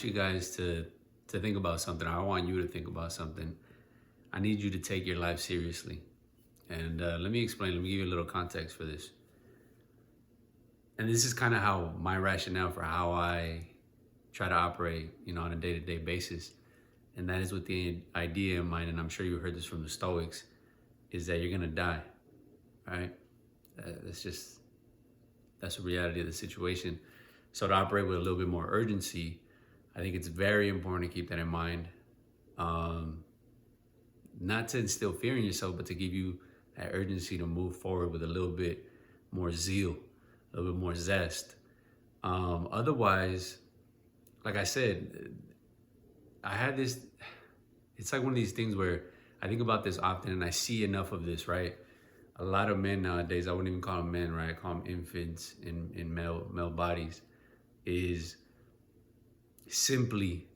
You guys to think about something. I want you to think about something. I need you to take your life seriously. And let me explain. Let me give you a little context for this. And this is kind of how my rationale for how I try to operate, on a day-to-day basis. And that is with the idea in mind. And I'm sure you heard this from the Stoics, is that you're gonna die, right? That's the reality of the situation. So to operate with a little bit more urgency, I think it's very important to keep that in mind. Not to instill fear in yourself, but to give you that urgency to move forward with a little bit more zeal, a little bit more zest. Otherwise, like I said, I had this, it's like one of these things where I think about this often and I see enough of this, right? A lot of men nowadays, I wouldn't even call them men, right? I call them infants in male bodies, is simply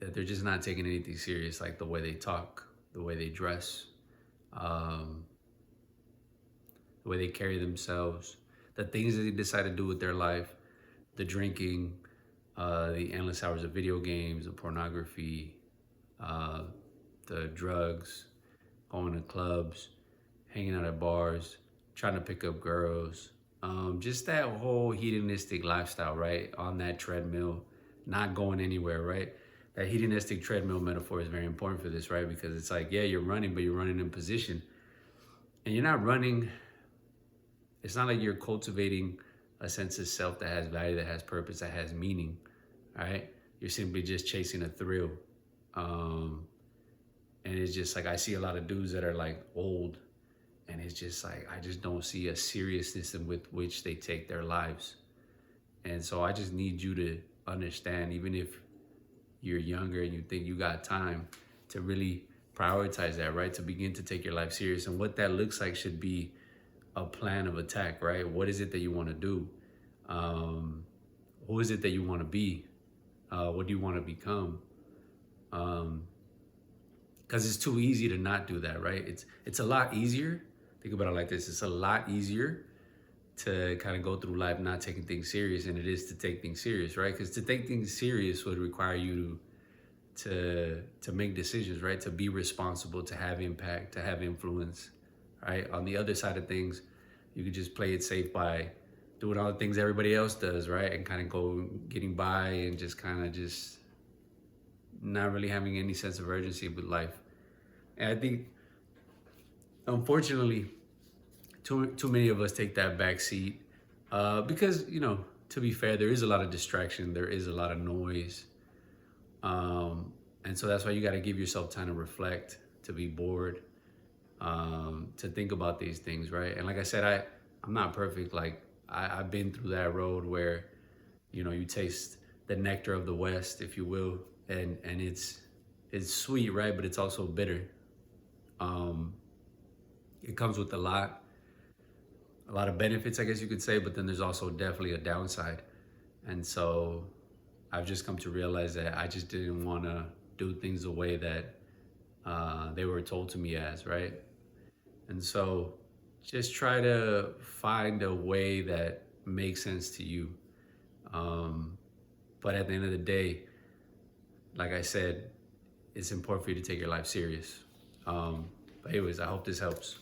that they're just not taking anything serious, like the way they talk, the way they dress, the way they carry themselves, the things that they decide to do with their life, the drinking, the endless hours of video games, the pornography, the drugs, going to clubs, hanging out at bars, trying to pick up girls, just that whole hedonistic lifestyle, right? On that treadmill, not going anywhere, right? That hedonistic treadmill metaphor is very important for this, right? Because it's like, yeah, you're running, but you're running in position. And you're not running, it's not like you're cultivating a sense of self that has value, that has purpose, that has meaning, right? You're simply just chasing a thrill. And it's just like, I see a lot of dudes that are like old, and it's just like, I just don't see a seriousness in with which they take their lives. And so I just need you to understand, even if you're younger and you think you got time, to really prioritize that, right? To begin to take your life serious. And what that looks like should be a plan of attack, right? What is it that you want to do? Who is it that you want to be? What do you want to become? Because it's too easy to not do that, right? It's a lot easier. Think about it like this. It's a lot easier to kind of go through life not taking things serious than it is to take things serious, right? Because to take things serious would require you to make decisions, right? To be responsible, to have impact, to have influence, right? On the other side of things, you could just play it safe by doing all the things everybody else does, right? And kind of go getting by and just kind of just not really having any sense of urgency with life. And I think, unfortunately, too many of us take that back seat because, to be fair, there is a lot of distraction, there is a lot of noise. And so that's why you got to give yourself time to reflect, to be bored, to think about these things, right? And like I said, I'm not perfect. Like I've been through that road where, you taste the nectar of the West, if you will, and it's sweet, right? But it's also bitter. It comes with a lot of benefits, I guess you could say, but then there's also definitely a downside. And so I've just come to realize that I just didn't want to do things the way that they were told to me as, right? And so just try to find a way that makes sense to you. But at the end of the day, like I said, it's important for you to take your life serious. But anyways, I hope this helps.